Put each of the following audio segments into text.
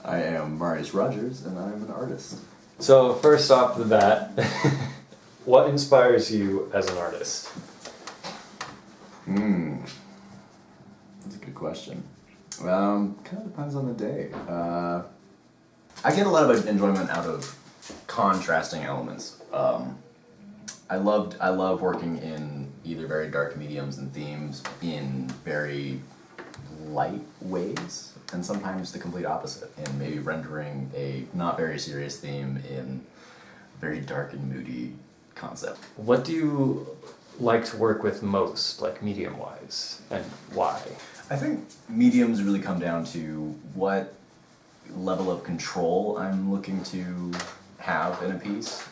I am Marius Rogers, and I'm an artist. So first off the bat, what inspires you as an artist? That's a good question. Kind of depends on the day. I get a lot of enjoyment out of contrasting elements. I love working in either very dark mediums and themes in very light ways, and sometimes the complete opposite, in maybe rendering a not very serious theme in a very dark and moody concept. What do you like to work with most, like medium-wise, and why? I think mediums really come down to what level of control I'm looking to have in a piece.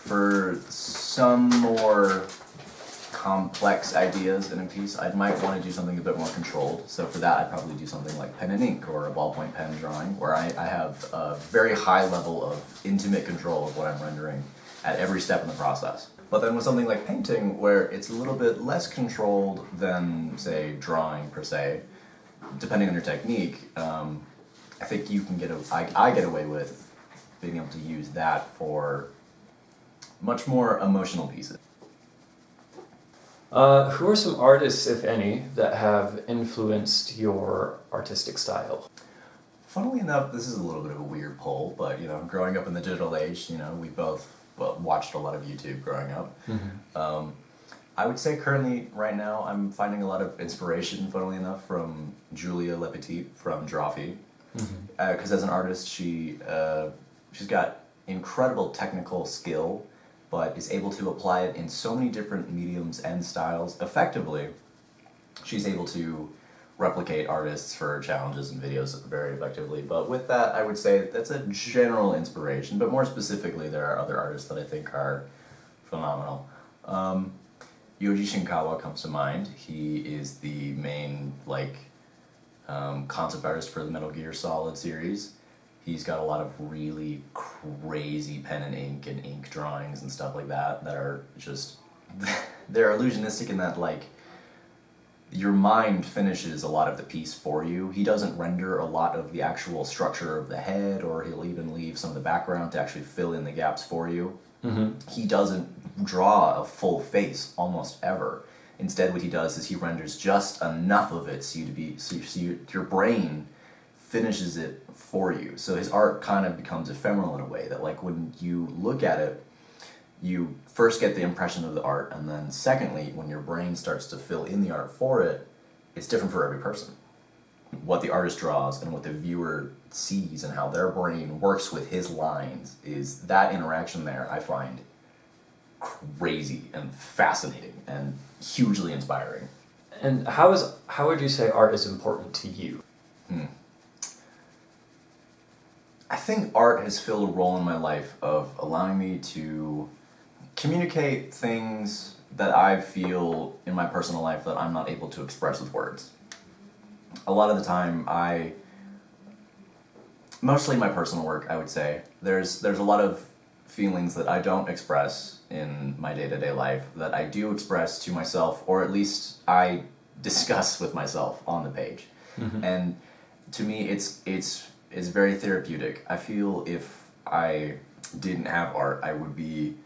For some more complex ideas in a piece, I might want to do something a bit more controlled. So for that, I'd probably do something like pen and ink or a ballpoint pen drawing, where I have a very high level of intimate control of what I'm rendering at every step in the process. But then with something like painting, where it's a little bit less controlled than, say, drawing per se, depending on your technique, I think you can I get away with being able to use that for much more emotional pieces. Who are some artists, if any, that have influenced your artistic style? Funnily enough, this is a little bit of a weird poll, but growing up in the digital age, we both watched a lot of YouTube growing up. Mm-hmm. I would say currently, right now, I'm finding a lot of inspiration, funnily enough, from Julia Lepetit from Drawfee. Because as an artist, she's got incredible technical skill, but is able to apply it in so many different mediums and styles effectively. She's able to replicate artists for challenges and videos very effectively. But with that, I would say that's a general inspiration, but more specifically, there are other artists that I think are phenomenal. Yoji Shinkawa comes to mind. He is the main concept artist for the Metal Gear Solid series. He's got a lot of really crazy pen and ink drawings and stuff like that are just, they're illusionistic in that your mind finishes a lot of the piece for you. He doesn't render a lot of the actual structure of the head, or he'll even leave some of the background to actually fill in the gaps for you. Mm-hmm. He doesn't draw a full face almost ever. Instead, what he does is he renders just enough of it so your brain finishes it for you. So his art kind of becomes ephemeral in a way that when you look at it, you first get the impression of the art, and then secondly, when your brain starts to fill in the art for it, it's different for every person. What the artist draws and what the viewer sees and how their brain works with his lines, is that interaction there I find crazy and fascinating and hugely inspiring. And how would you say art is important to you? I think art has filled a role in my life of allowing me to communicate things that I feel in my personal life that I'm not able to express with words. A lot of the time, mostly my personal work, I would say, there's a lot of feelings that I don't express in my day-to-day life that I do express to myself, or at least I discuss with myself on the page. Mm-hmm. And to me, it's very therapeutic. I feel if I didn't have art, I would be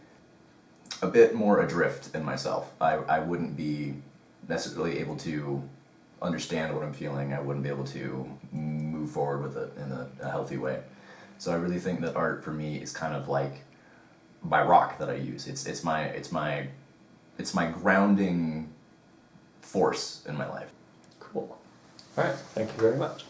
a bit more adrift in myself. I wouldn't be necessarily able to understand what I'm feeling. I wouldn't be able to move forward with it in a healthy way. So I really think that art for me is kind of like my rock that I use. It's my grounding force in my life. Cool. All right. Thank you very much.